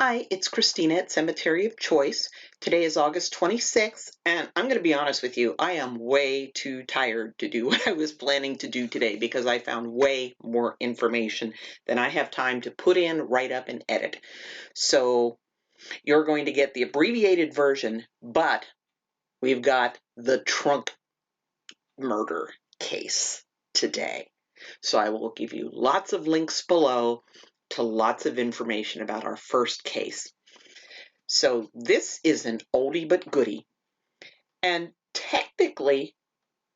Hi, it's Christina at Cemetery of Choice. Today is August 26th, and I'm going to be honest with you, I am way too tired to do what I was planning to do today because I found way more information than I have time to put in, write up, and edit. So you're going to get the abbreviated version, but we've got the trunk murder case today. So I will give you lots of links below to lots of information about our first case. So this is an oldie but goodie. And technically,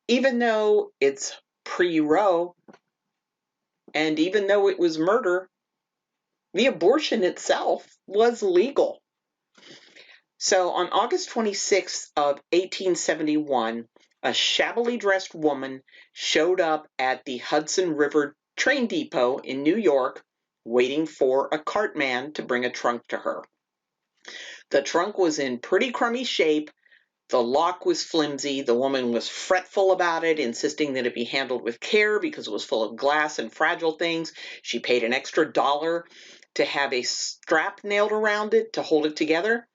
even though it's pre-Roe, and even though it was murder, the abortion itself was legal. So on August 26th of 1871, a shabbily dressed woman showed up at the Hudson River train depot in New York, waiting for a cartman to bring a trunk to her. The trunk was in pretty crummy shape. The lock was flimsy. The woman was fretful about it, insisting that it be handled with care because it was full of glass and fragile things. She paid an extra $1 to have a strap nailed around it to hold it together.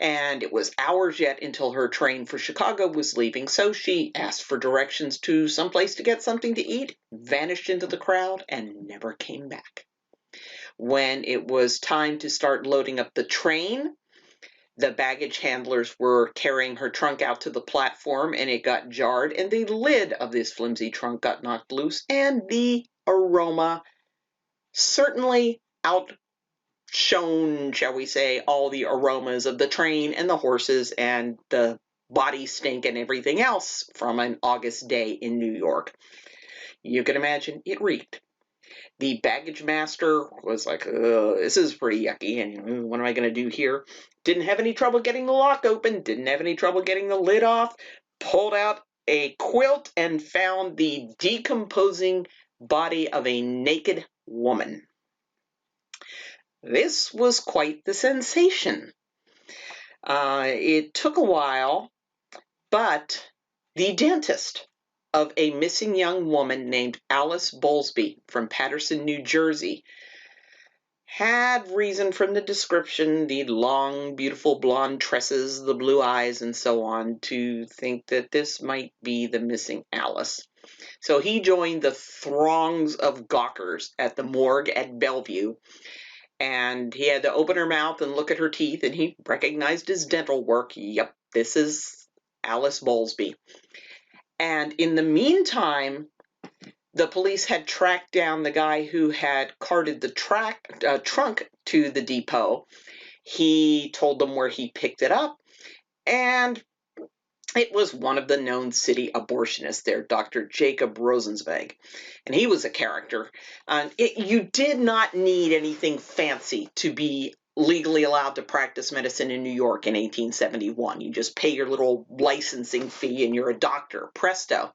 And it was hours yet until her train for Chicago was leaving, so she asked for directions to someplace to get something to eat, vanished into the crowd, and never came back. When it was time to start loading up the train, the baggage handlers were carrying her trunk out to the platform, and it got jarred, and the lid of this flimsy trunk got knocked loose, and the aroma certainly outshone, shall we say, all the aromas of the train and the horses and the body stink and everything else from an August day in New York. You can imagine it reeked. The baggage master was like, this is pretty yucky, and what am I going to do here? Didn't have any trouble getting the lock open, didn't have any trouble getting the lid off, pulled out a quilt and found the decomposing body of a naked woman. This was quite the sensation. It took a while, but the dentist of a missing young woman named Alice Bowlsby from Paterson, New Jersey, had reason from the description, the long, beautiful blonde tresses, the blue eyes, and so on, to think that this might be the missing Alice. So he joined the throngs of gawkers at the morgue at Bellevue, and he had to open her mouth and look at her teeth, and he recognized his dental work. Yep, this is Alice Bowlsby. And in the meantime, the police had tracked down the guy who had carted the trunk to the depot. He told them where he picked it up, and it was one of the known city abortionists there, Dr. Jacob Rosenzweig, and he was a character. You did not need anything fancy to be legally allowed to practice medicine in New York in 1871. You just pay your little licensing fee and you're a doctor, presto.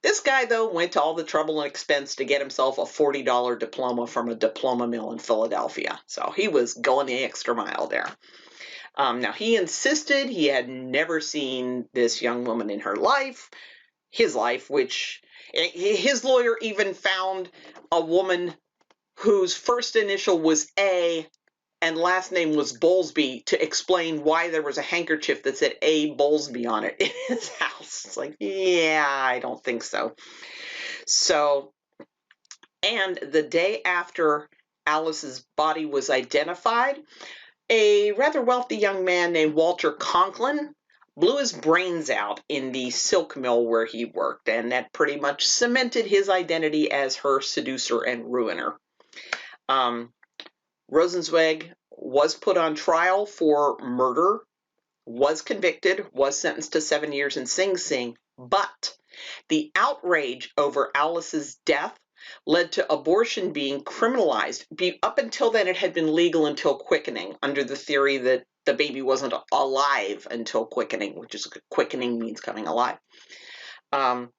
This guy, though, went to all the trouble and expense to get himself a $40 diploma from a diploma mill in Philadelphia. So he was going the extra mile there. Now, he insisted he had never seen this young woman in her life, his life, which his lawyer even found a woman whose first initial was A and last name was Bowlsby to explain why there was a handkerchief that said A. Bowlsby on it in his house. It's like, yeah, I don't think so. So, and the day after Alice's body was identified, a rather wealthy young man named Walter Conklin blew his brains out in the silk mill where he worked, and that pretty much cemented his identity as her seducer and ruiner. Rosenzweig was put on trial for murder, was convicted, was sentenced to 7 years in Sing Sing, but the outrage over Alice's death led to abortion being criminalized. Up until then, it had been legal until quickening, under the theory that the baby wasn't alive until quickening, which is quickening means coming alive. And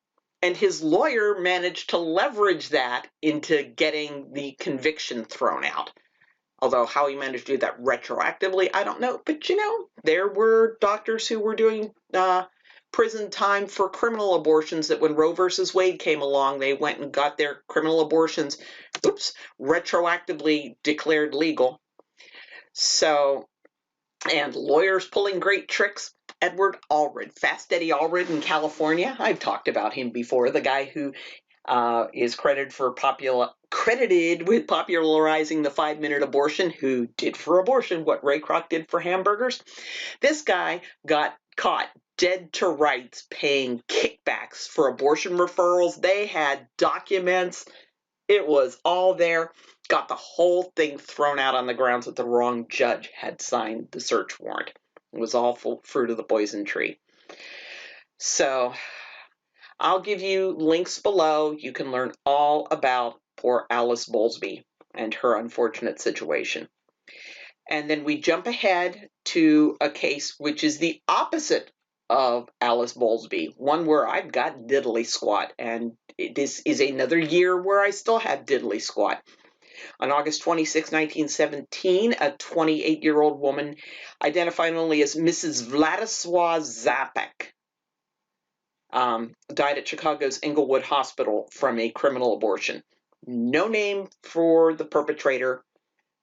his lawyer managed to leverage that into getting the conviction thrown out. Although how he managed to do that retroactively, I don't know. But, there were doctors who were doing prison time for criminal abortions that when Roe versus Wade came along, they went and got their criminal abortions, retroactively declared legal. So, and lawyers pulling great tricks. Edward Allred, Fast Eddie Allred in California. I've talked about him before. The guy who is credited with popularizing the 5-minute abortion, who did for abortion what Ray Kroc did for hamburgers. This guy got caught dead to rights paying kickbacks for abortion referrals. They had documents. It was all there. Got the whole thing thrown out on the grounds that the wrong judge had signed the search warrant. It was all fruit of the poison tree. So I'll give you links below. You can learn all about poor Alice Bowlsby and her unfortunate situation. And then we jump ahead to a case which is the opposite of Alice Bowlsby, one where I've got diddly squat, and this is another year where I still have diddly squat. On August 26, 1917, a 28-year-old woman identified only as Mrs. Vladislaw Zapek died at Chicago's Englewood Hospital from a criminal abortion. No name for the perpetrator.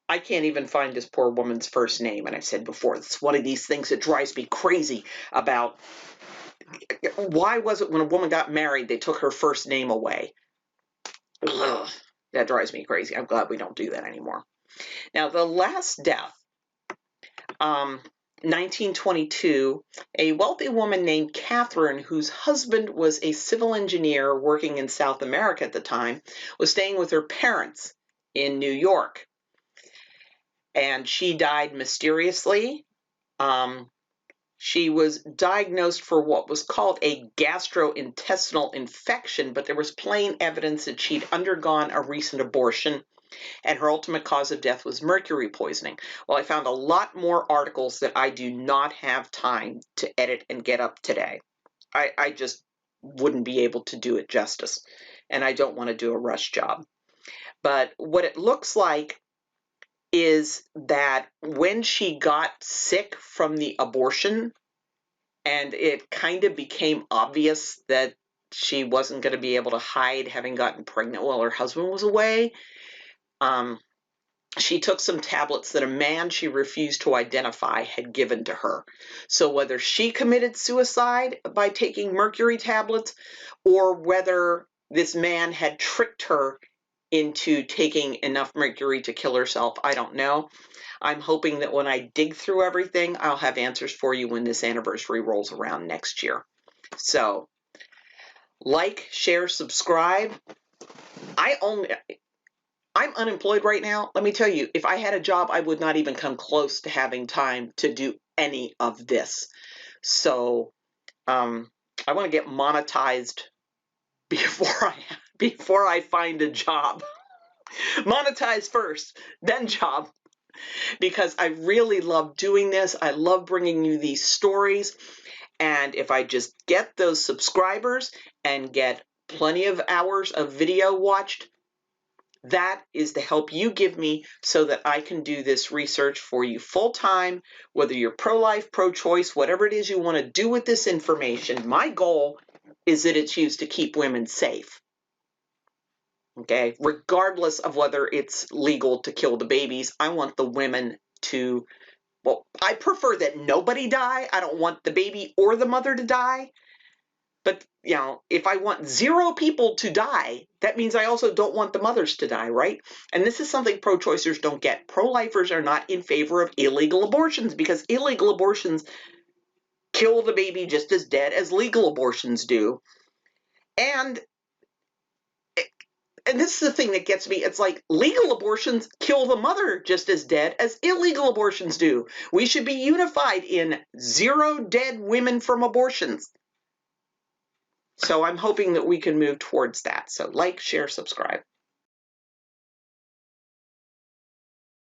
I can't even find this poor woman's first name. And I've said before, it's one of these things that drives me crazy about why was it when a woman got married, they took her first name away? Ugh, that drives me crazy. I'm glad we don't do that anymore. Now, the last death, 1922, a wealthy woman named Catherine, whose husband was a civil engineer working in South America at the time, was staying with her parents in New York. And she died mysteriously. She was diagnosed for what was called a gastrointestinal infection, but there was plain evidence that she'd undergone a recent abortion, and her ultimate cause of death was mercury poisoning. Well, I found a lot more articles that I do not have time to edit and get up today. I just wouldn't be able to do it justice, and I don't want to do a rush job. But what it looks like is that when she got sick from the abortion, and it kind of became obvious that she wasn't going to be able to hide having gotten pregnant while her husband was away, she took some tablets that a man she refused to identify had given to her. So whether she committed suicide by taking mercury tablets or whether this man had tricked her into taking enough mercury to kill herself, I don't know. I'm hoping that when I dig through everything, I'll have answers for you when this anniversary rolls around next year. So, like, share, subscribe. I'm unemployed right now. Let me tell you, if I had a job, I would not even come close to having time to do any of this. So, I want to get monetized before I find a job. Monetize first, then job. Because I really love doing this. I love bringing you these stories. And if I just get those subscribers and get plenty of hours of video watched, that is the help you give me so that I can do this research for you full time, whether you're pro-life, pro-choice, whatever it is you want to do with this information. My goal is that it's used to keep women safe. Okay, regardless of whether it's legal to kill the babies, I want the women to, well, I prefer that nobody die. I don't want the baby or the mother to die. But, you know, if I want 0 people to die, that means I also don't want the mothers to die, right? And this is something pro-choicers don't get. Pro-lifers are not in favor of illegal abortions because illegal abortions kill the baby just as dead as legal abortions do. And this is the thing that gets me. It's like legal abortions kill the mother just as dead as illegal abortions do. We should be unified in 0 dead women from abortions. So I'm hoping that we can move towards that. So like, share, subscribe.